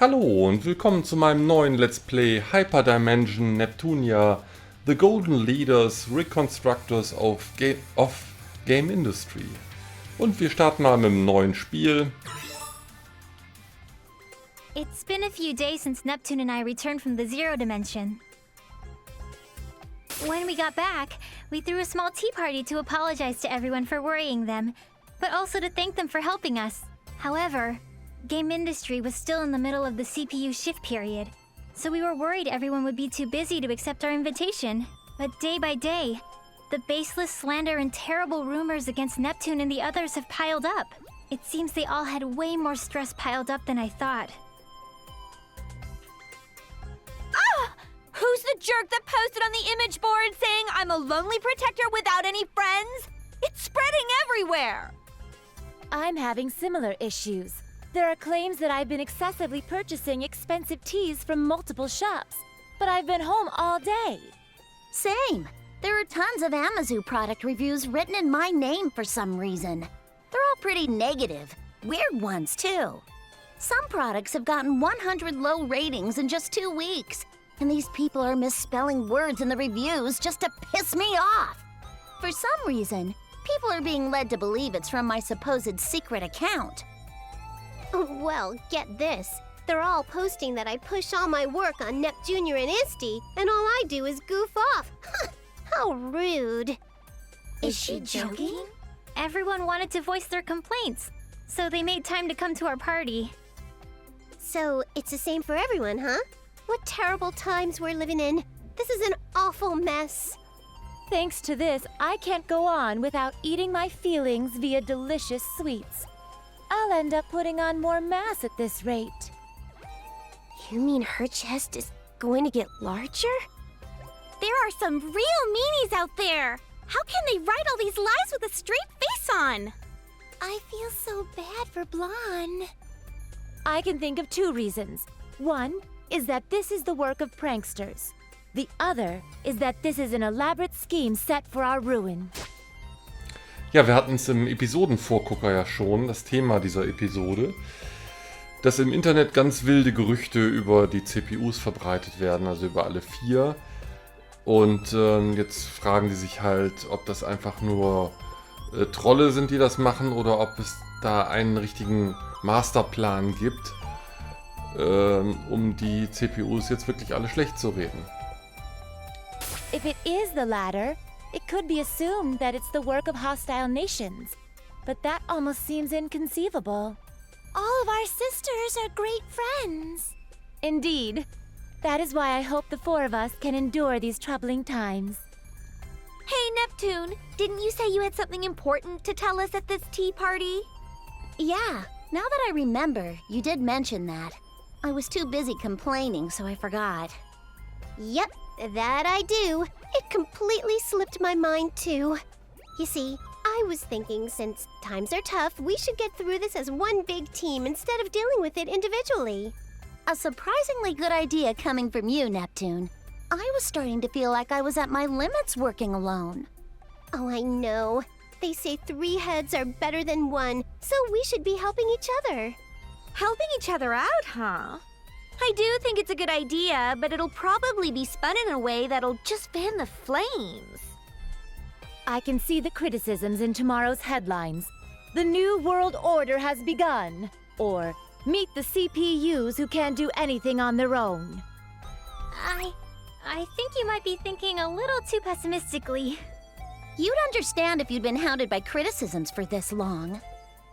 Hallo und willkommen zu meinem neuen Let's Play Hyperdimension Neptunia The Golden Leaders Reconstructors of Game Industry. Und wir starten mal mit einem neuen Spiel. It's been a few days since Neptune and I returned from the Zero Dimension. When we got back, we threw a small tea party to apologize to everyone for worrying them, but also to thank them for helping us. However, Game Industry was still in the middle of the CPU shift period, so we were worried everyone would be too busy to accept our invitation. But day by day, the baseless slander and terrible rumors against Neptune and the others have piled up. It seems they all had way more stress piled up than I thought. Who's the jerk that posted on the image board saying I'm a lonely protector without any friends? It's spreading everywhere! I'm having similar issues. There are claims that I've been excessively purchasing expensive teas from multiple shops, but I've been home all day. Same. There are tons of Amazon product reviews written in my name for some reason. They're all pretty negative. Weird ones, too. Some products have gotten 100 low ratings in just 2 weeks. And these people are misspelling words in the reviews just to piss me off. For some reason, people are being led to believe it's from my supposed secret account. Well, get this. They're all posting that I push all my work on Nep Jr. and Isti, and all I do is goof off. How rude. Is she joking? Everyone wanted to voice their complaints, so they made time to come to our party. So, it's the same for everyone, huh? What terrible times we're living in. This is an awful mess. Thanks to this, I can't go on without eating my feelings via delicious sweets. I'll end up putting on more mass at this rate. You mean her chest is going to get larger? There are some real meanies out there! How can they write all these lies with a straight face on? I feel so bad for Blonde. I can think of 2 reasons. One is that this is the work of pranksters. The other is that this is an elaborate scheme set for our ruin. Ja, wir hatten es im Episodenvorgucker ja schon, das Thema dieser Episode, dass im Internet ganz wilde Gerüchte über die CPUs verbreitet werden, also über alle 4. Und jetzt fragen die sich halt, ob das einfach nur Trolle sind, die das machen, oder ob es da einen richtigen Masterplan gibt, um die CPUs jetzt wirklich alle schlecht zu reden. If it is the latter, it could be assumed that it's the work of hostile nations. But that almost seems inconceivable. All of our sisters are great friends. Indeed. That is why I hope the 4 of us can endure these troubling times. Hey, Neptune, didn't you say you had something important to tell us at this tea party? Yeah, now that I remember, you did mention that. I was too busy complaining, so I forgot. Yep, that I do. It completely slipped my mind, too. You see, I was thinking since times are tough, we should get through this as one big team instead of dealing with it individually. A surprisingly good idea coming from you, Neptune. I was starting to feel like I was at my limits working alone. Oh, I know. They say 3 heads are better than 1, so we should be helping each other. Helping each other out, huh? I do think it's a good idea, but it'll probably be spun in a way that'll just fan the flames. I can see the criticisms in tomorrow's headlines. The New World Order has begun. Or, meet the CPUs who can't do anything on their own. I think you might be thinking a little too pessimistically. You'd understand if you'd been hounded by criticisms for this long.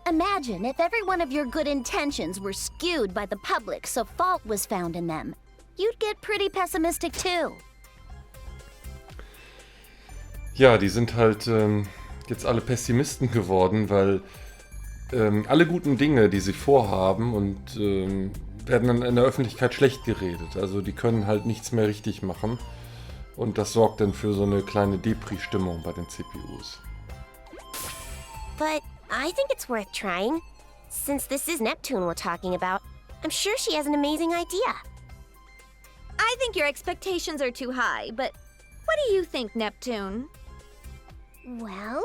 Imagine if every one of your good intentions were skewed by the public so fault was found in them. You'd get pretty pessimistic too. Ja, die sind halt jetzt alle Pessimisten geworden, weil alle guten Dinge, die sie vorhaben, und werden dann in der Öffentlichkeit schlecht geredet. Also die können halt nichts mehr richtig machen. Und das sorgt dann für so eine kleine Depri-Stimmung bei den CPUs. But I think it's worth trying. Since this is Neptune we're talking about, I'm sure she has an amazing idea. I think your expectations are too high, but what do you think, Neptune? Well,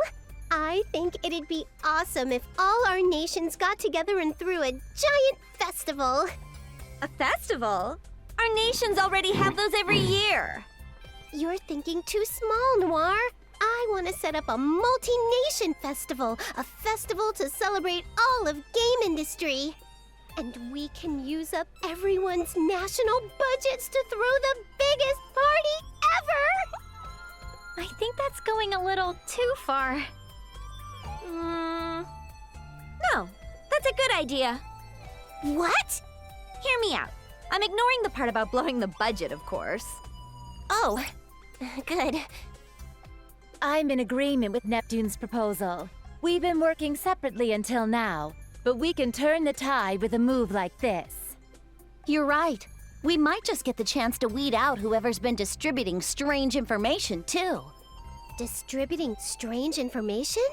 I think it'd be awesome if all our nations got together and threw a giant festival. A festival? Our nations already have those every year. You're thinking too small, Noir. I want to set up a multi-nation festival, a festival to celebrate all of game industry. And we can use up everyone's national budgets to throw the biggest party ever! I think that's going a little too far. No, that's a good idea. What? Hear me out. I'm ignoring the part about blowing the budget, of course. Oh, good. I'm in agreement with Neptune's proposal. We've been working separately until now, but we can turn the tide with a move like this. You're right. We might just get the chance to weed out whoever's been distributing strange information, too. Distributing strange information?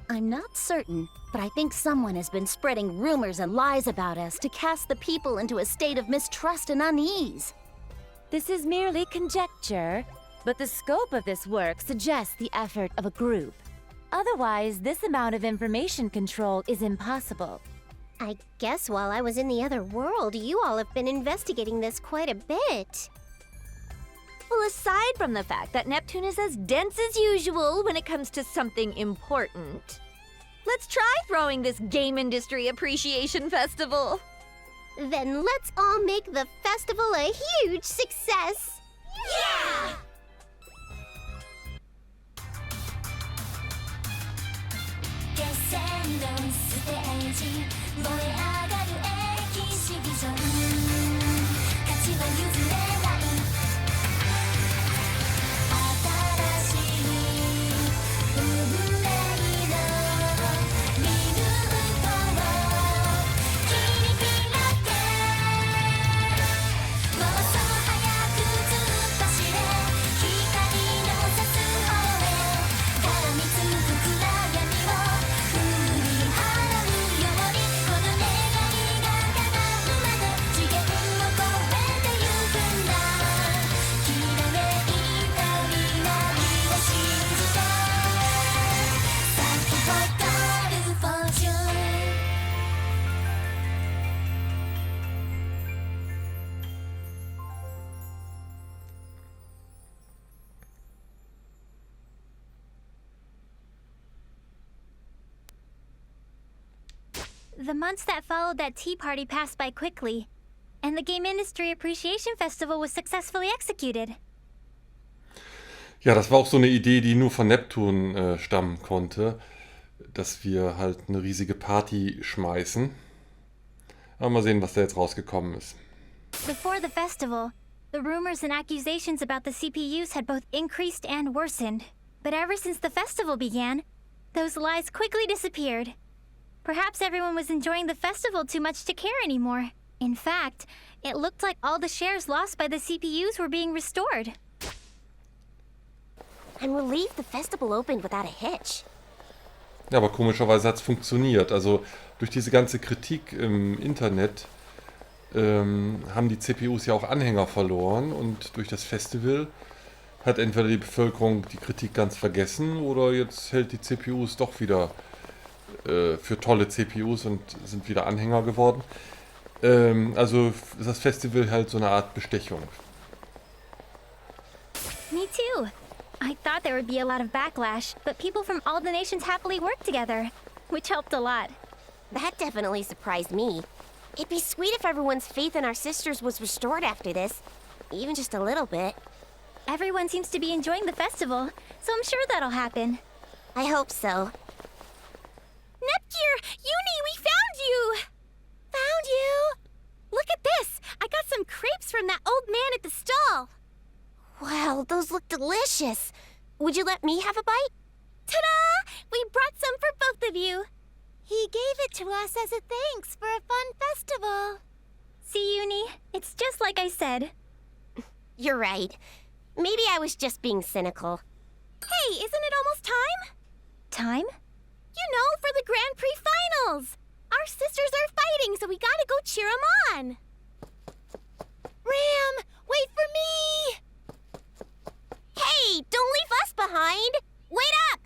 I'm not certain, but I think someone has been spreading rumors and lies about us to cast the people into a state of mistrust and unease. This is merely conjecture, but the scope of this work suggests the effort of a group. Otherwise, this amount of information control is impossible. I guess while I was in the other world, you all have been investigating this quite a bit. Well, aside from the fact that Neptune is as dense as usual when it comes to something important, let's try throwing this Game Industry Appreciation Festival. Then let's all make the festival a huge success! Yeah! The months that followed that tea party passed by quickly, and the Game Industry Appreciation Festival was successfully executed. Ja, das war auch so eine Idee, die nur von Neptun stammen konnte, dass wir halt eine riesige Party schmeißen. Aber mal sehen, was da jetzt rausgekommen ist. Before the festival, the rumors and accusations about the CPUs had both increased and worsened. But ever since the festival began, those lies quickly disappeared. Perhaps everyone was enjoying the festival too much to care anymore. In fact, it looked like all the shares lost by the CPUs were being restored. I'm relieved the festival opened without a hitch. Ja, aber komischerweise hat es funktioniert. Also durch diese ganze Kritik im Internet haben die CPUs ja auch Anhänger verloren und durch das Festival hat entweder die Bevölkerung die Kritik ganz vergessen oder jetzt hält die CPUs doch wieder für tolle CPUs und sind wieder Anhänger geworden. Also ist das Festival halt so eine Art Bestechung. Me too. I thought there would be a lot of backlash, but people from all the nations happily worked together, which helped a lot. That definitely surprised me. It'd be sweet if everyone's faith in our sisters was restored after this, even just a little bit. Everyone seems to be enjoying the festival, so I'm sure that'll happen. I hope so. Nepgear! Uni, we found you! Found you? Look at this! I got some crepes from that old man at the stall. Wow, those look delicious. Would you let me have a bite? Ta-da! We brought some for both of you. He gave it to us as a thanks for a fun festival. See, Uni? It's just like I said. You're right. Maybe I was just being cynical. Hey, isn't it almost time? Time? You know, for the Grand Prix finals. Our sisters are fighting, so we gotta go cheer them on. Ram, wait for me! Hey, don't leave us behind! Wait up!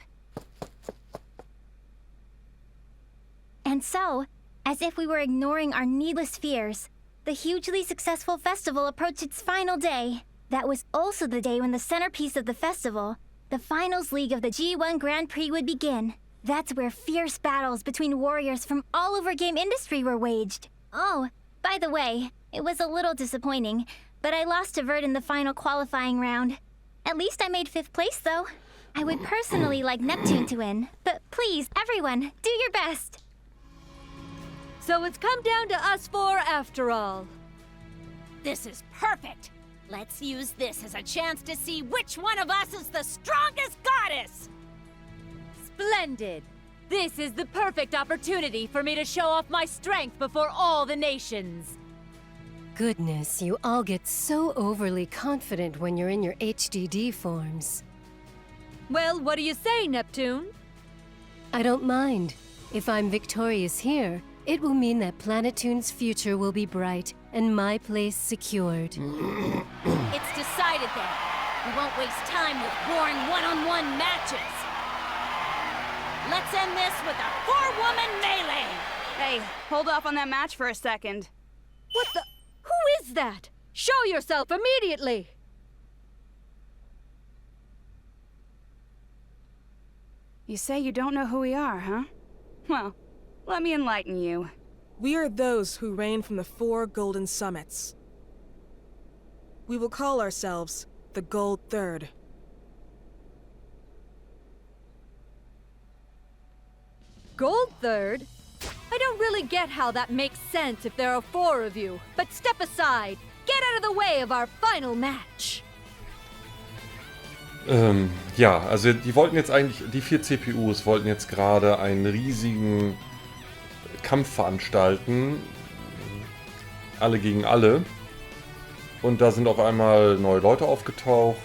And so, as if we were ignoring our needless fears, The hugely successful festival approached its final day. That was also the day when the centerpiece of the festival, the finals league of the G1 Grand Prix, would begin. That's where fierce battles between warriors from all over game industry were waged. Oh, by the way, it was a little disappointing, but I lost to Vert in the final qualifying round. At least I made 5th place, though. I would personally like Neptune to win, but please, everyone, do your best. So it's come down to us four after all. This is perfect! Let's use this as a chance to see which one of us is the strongest goddess! Splendid! This is the perfect opportunity for me to show off my strength before all the nations. Goodness, you all get so overly confident when you're in your HDD forms. Well, what do you say, Neptune? I don't mind. If I'm victorious here, it will mean that Planetoon's future will be bright and my place secured. It's decided then. We won't waste time with boring one-on-one matches. Let's end this with a 4-woman melee! Hey, hold off on that match for a second. What the? Who is that? Show yourself immediately! You say you don't know who we are, huh? Well, let me enlighten you. We are those who reign from the 4 golden summits. We will call ourselves the Gold Third. Gold Third? I don't really get how that makes sense if there are 4 of you. But step aside. Get out of the way of our final match. Ja, also die wollten jetzt eigentlich, die 4 CPUs wollten jetzt gerade einen riesigen Kampf veranstalten. Alle gegen alle. Und da sind auf einmal neue Leute aufgetaucht.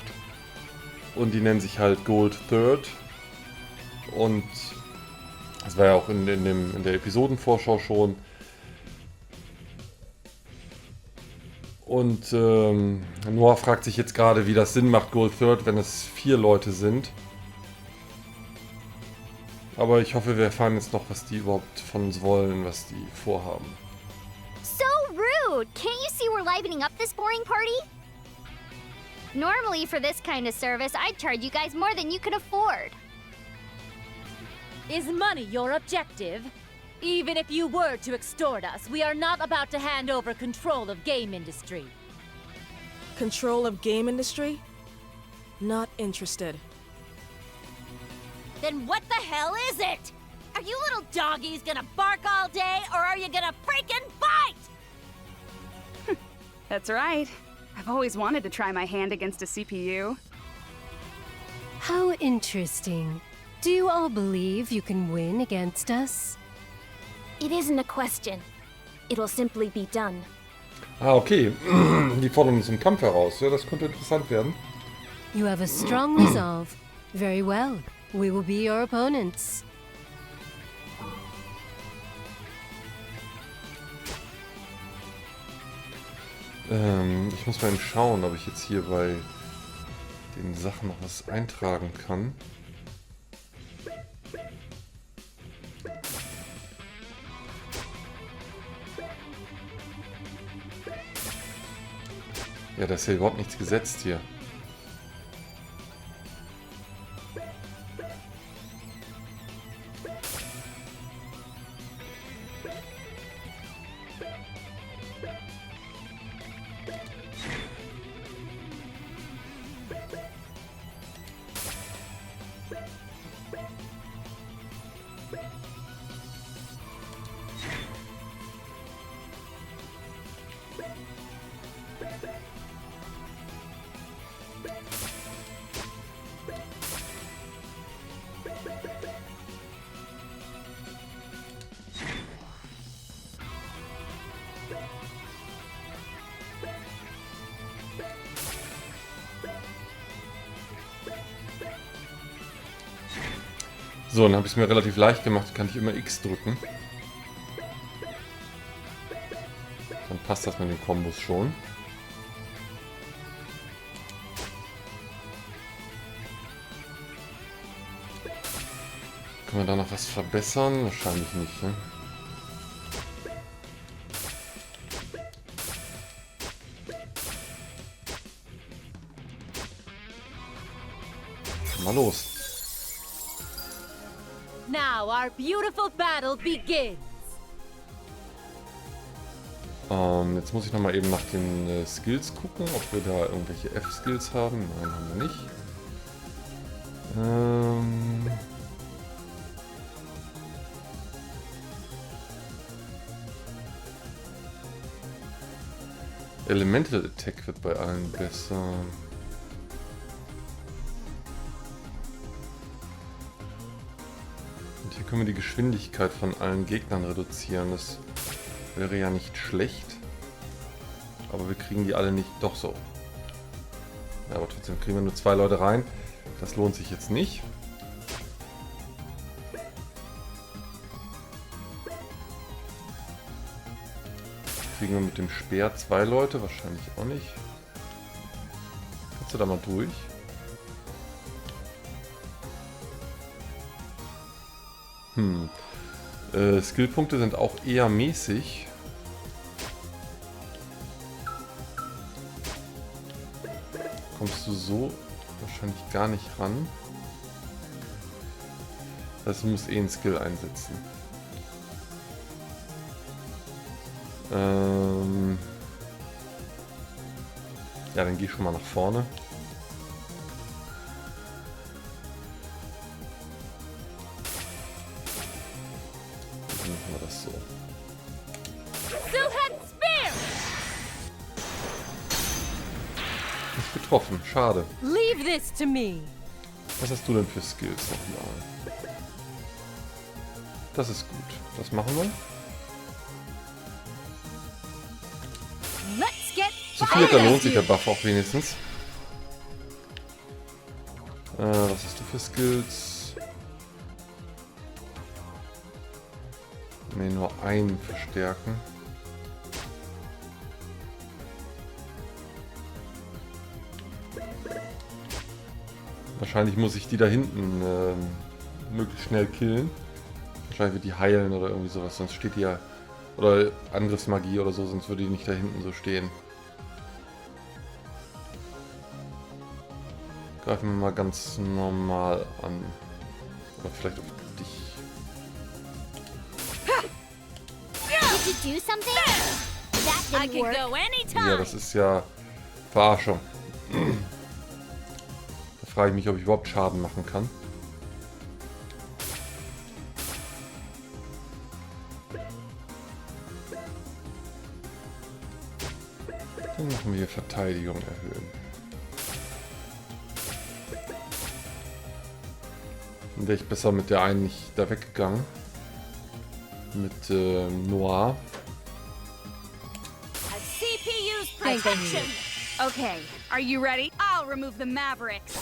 Und die nennen sich halt Gold Third. Und das war ja auch in der Episodenvorschau schon. Und Noah fragt sich jetzt gerade, wie das Sinn macht, Gold Third, wenn es 4 Leute sind. Aber ich hoffe, wir erfahren jetzt noch, was die überhaupt von uns wollen, was die vorhaben. So rude! Can't you see we're livening up this boring party? Normally, for this kind of service, I'd charge you guys more than you could afford. Is money your objective? Even if you were to extort us, we are not about to hand over control of game industry. Control of game industry? Not interested. Then what the hell is it? Are you little doggies gonna bark all day, or are you gonna freaking bite? That's right. I've always wanted to try my hand against a CPU. How interesting. Do you all believe you can win against us? It isn't a question. It'll simply be done. Ah, okay. Die fordern uns im Kampf heraus. Ja, das könnte interessant werden. You have a strong resolve. Very well. We will be your opponents. Ich muss mal eben schauen, ob ich jetzt hier bei den Sachen noch was eintragen kann. Ja, da ist ja überhaupt nichts gesetzt hier. So, dann habe ich es mir relativ leicht gemacht, kann ich immer X drücken. Dann passt das mit den Kombos schon. Können wir da noch was verbessern? Wahrscheinlich nicht, ne? mal los. Now our beautiful battle begins. Jetzt muss ich nochmal eben nach den Skills gucken, ob wir da irgendwelche F-Skills haben. Nein, haben wir nicht. Elemental Attack wird bei allen besser. Und hier können wir die Geschwindigkeit von allen Gegnern reduzieren. Das wäre ja nicht schlecht. Aber wir kriegen die alle nicht... Doch so. Ja, aber trotzdem kriegen wir nur 2 Leute rein. Das lohnt sich jetzt nicht. Kriegen wir mit dem Speer 2 Leute? Wahrscheinlich auch nicht. Kannst du da mal durch? Skillpunkte sind auch eher mäßig. Kommst du so wahrscheinlich gar nicht ran. Das heißt, du musst eh einen Skill einsetzen. Ja, dann geh schon mal nach vorne. Dann machen wir das so. Nicht getroffen, schade. Leave this to me. Was hast du denn für Skills nochmal? Das ist gut. Das machen wir. Let's get Zu viel, da lohnt sich der Buff auch wenigstens. Was hast du für Skills? Ne, nur einen verstärken. Wahrscheinlich muss ich die da hinten möglichst schnell killen. Wahrscheinlich wird die heilen oder irgendwie sowas, sonst steht die ja... Oder Angriffsmagie oder so, sonst würde die nicht da hinten so stehen. Greifen wir mal ganz normal an. Oder vielleicht auf dich. Did you do something? That I didn't can work. go anytime. Ja, das ist ja Verarschung. Da frage ich mich, ob ich überhaupt Schaden machen kann. Dann machen wir hier Verteidigung erhöhen. Dann wäre ich besser mit der einen nicht da weggegangen. Mit Noir. A CPU's protection. Okay, are you ready? I'll remove the Mavericks.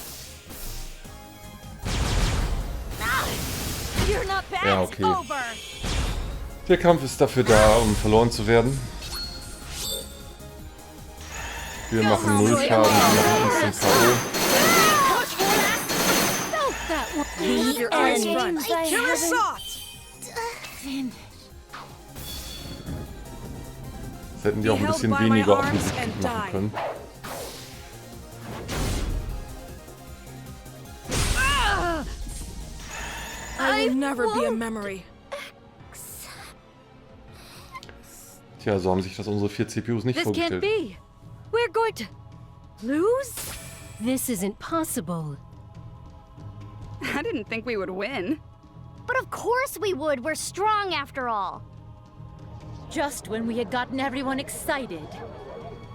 You're not bad. Ja, okay. It's over. Der Kampf ist dafür da, um verloren zu werden. Wir machen 0 Schaden, wir machen Instant K.O. Use your eyes front. I Killer haven't- shot! Das hätten die auch ein bisschen weniger offensichtlich machen können. I will never be a memory. Tja, so haben sich das unsere 4 CPUs nicht This can't vorgestellt. be. We're going to lose? This isn't possible. I didn't think we would win. But of course we would. We're strong after all. Just when we had gotten everyone excited.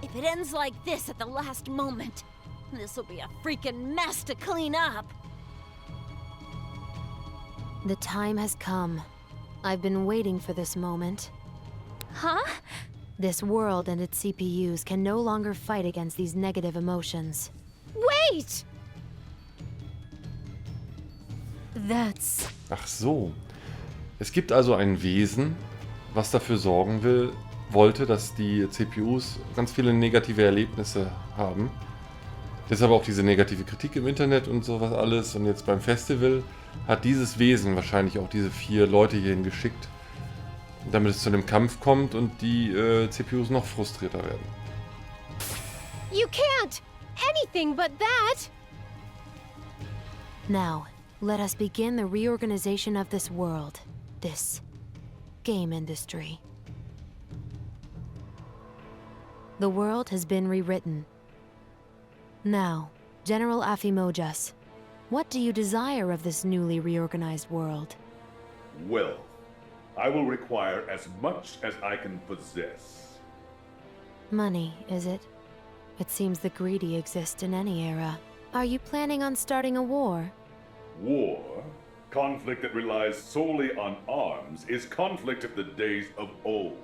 If it ends like this at the last moment, this will be a freaking mess to clean up. The time has come. I've been waiting for this moment. Huh? This world and its CPUs can no longer fight against these negative emotions. Wait! That's... Ach so. Es gibt also ein Wesen, was dafür sorgen wollte, dass die CPUs ganz viele negative Erlebnisse haben. Deshalb auch diese negative Kritik im Internet und sowas alles. Und jetzt beim Festival hat dieses Wesen wahrscheinlich auch diese 4 Leute hierhin geschickt, damit es zu einem Kampf kommt und die CPUs noch frustrierter werden. You can't! Anything but that! Now, let us begin the reorganization of this world. This game industry. The world has been rewritten. Now, General Afimojas, what do you desire of this newly reorganized world? Wealth. I will require as much as I can possess. Money, is it? It seems the greedy exist in any era. Are you planning on starting a war? War? Conflict that relies solely on arms is conflict of the days of old.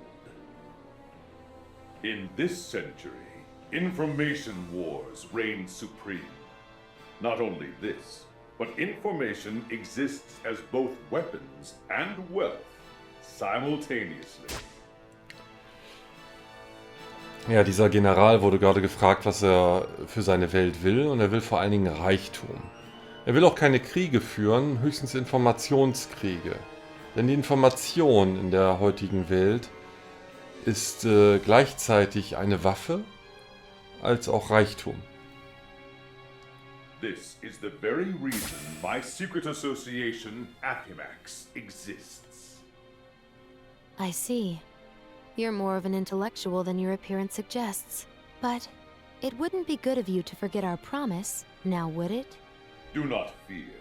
In this century, information wars reign supreme. Not only this, but information exists as both weapons and wealth simultaneously. Ja, dieser General wurde gerade gefragt, was er für seine Welt will, und er will vor allen Dingen Reichtum. Er will auch keine Kriege führen, höchstens Informationskriege. Denn die Information in der heutigen Welt ist gleichzeitig eine Waffe als auch Reichtum. This is the very reason my secret association, Apimax, exists. I see. You're more of an intellectual than your appearance suggests. But it wouldn't be good of you to forget our promise, now would it? Do not fear.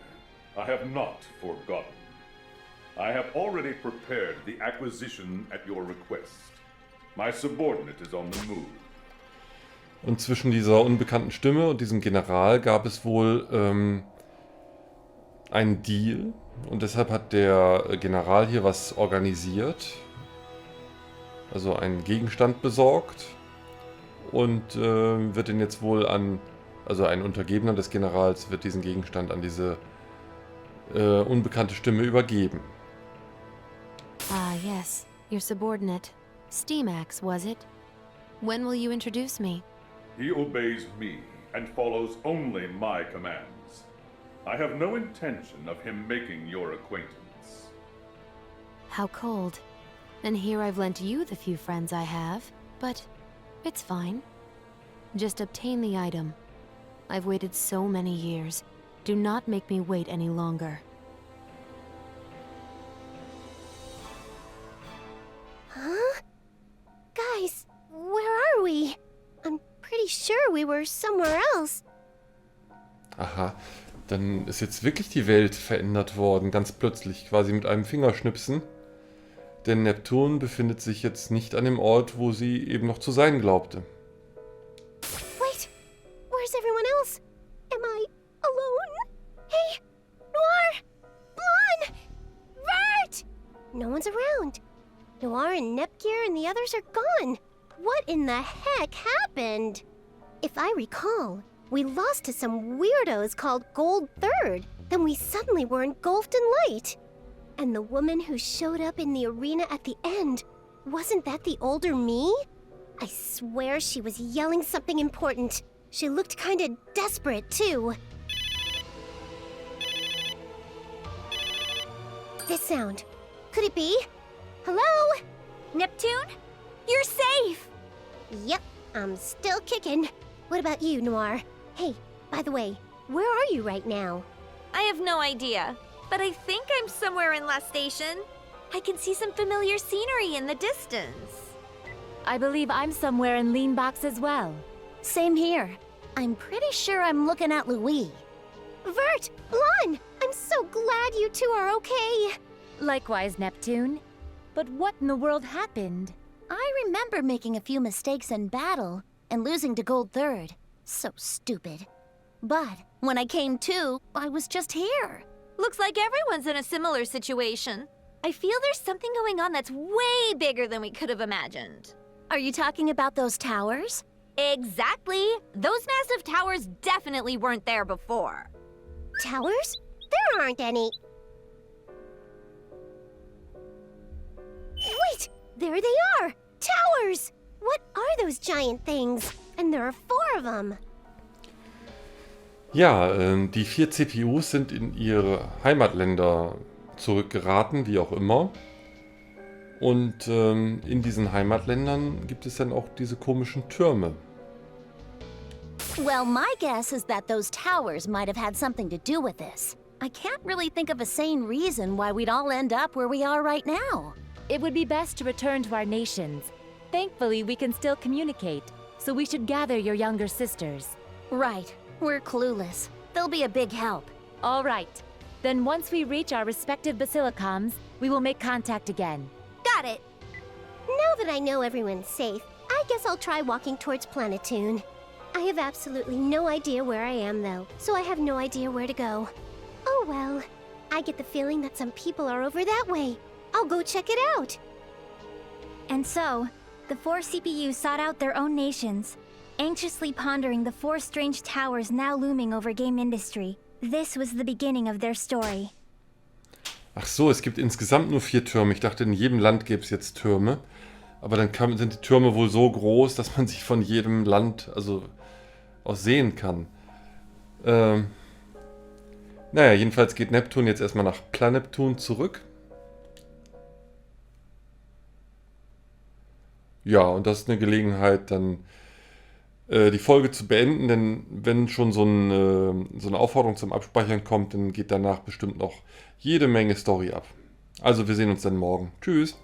I have not forgotten. I have already prepared the acquisition at your request. My subordinate is on the move. Und zwischen dieser unbekannten Stimme und diesem General gab es wohl einen Deal. Und deshalb hat der General hier was organisiert. Also einen Gegenstand besorgt. Und wird den jetzt wohl an... Also ein Untergebener des Generals wird diesen Gegenstand an diese unbekannte Stimme übergeben. Ah, yes. Your subordinate. Steamax, was it? When will you introduce me? He obeys me and follows only my commands. I have no intention of him making your acquaintance. How cold. And here I've lent you the few friends I have, but it's fine. Just obtain the item. I've waited so many years. Do not make me wait any longer. Huh? Guys, where are we? I'm pretty sure we were somewhere else. Aha, dann ist jetzt wirklich die Welt verändert worden, ganz plötzlich, quasi mit einem Fingerschnipsen. Denn Neptun befindet sich jetzt nicht an dem Ort, wo sie eben noch zu sein glaubte. Wait, where's everyone else? Am I alone? Hey, Noir! Blonde! Vert! No one's around. Noir and Nepgear and the others are gone. What in the heck happened? If I recall, we lost to some weirdos called Gold Third. Then we suddenly were engulfed in light. And the woman who showed up in the arena at the end, wasn't that the older me? I swear she was yelling something important. She looked kinda desperate, too. This sound. Could it be? Hello? Neptune? You're safe! Yep, I'm still kicking. What about you, Noir? Hey, by the way, where are you right now? I have no idea, but I think I'm somewhere in La Station. I can see some familiar scenery in the distance. I believe I'm somewhere in Leanbox as well. Same here. I'm pretty sure I'm looking at Louis. Vert! Blonde! I'm so glad you two are okay! Likewise, Neptune. But what in the world happened? I remember making a few mistakes in battle and losing to Gold Third. So stupid. But when I came to, I was just here. Looks like everyone's in a similar situation. I feel there's something going on that's way bigger than we could have imagined. Are you talking about those towers? Exactly! Those massive towers definitely weren't there before. Towers? There aren't any. Wait! There they are! Towers! What are those giant things? And there are 4 of them. Ja, die 4 CPUs sind in ihre Heimatländer zurückgeraten, wie auch immer. Und in diesen Heimatländern gibt es dann auch diese komischen Türme. Well, my guess is that those towers might have had something to do with this. I can't really think of a sane reason why we'd all end up where we are right now. It would be best to return to our nations. Thankfully, we can still communicate, so we should gather your younger sisters. Right. We're clueless. They'll be a big help. All right. Then once we reach our respective basilicums, we will make contact again. Got it. Now that I know everyone's safe, I guess I'll try walking towards Planetoon. I have absolutely no idea where I am, though, so I have no idea where to go. Oh well. I get the feeling that some people are over that way. I'll go check it out. And so, the 4 CPUs sought out their own nations, anxiously pondering the 4 strange towers now looming over game industry. This was the beginning of their story. Ach so, es gibt insgesamt nur 4 Türme. Ich dachte, in jedem Land gäbe es jetzt Türme. Aber dann sind die Türme wohl so groß, dass man sich von jedem Land aus sehen kann. Naja, jedenfalls geht Neptun jetzt erstmal nach Planeptun zurück. Ja, und das ist eine Gelegenheit, dann die Folge zu beenden, denn wenn schon so eine Aufforderung zum Abspeichern kommt, dann geht danach bestimmt noch jede Menge Story ab. Also wir sehen uns dann morgen. Tschüss!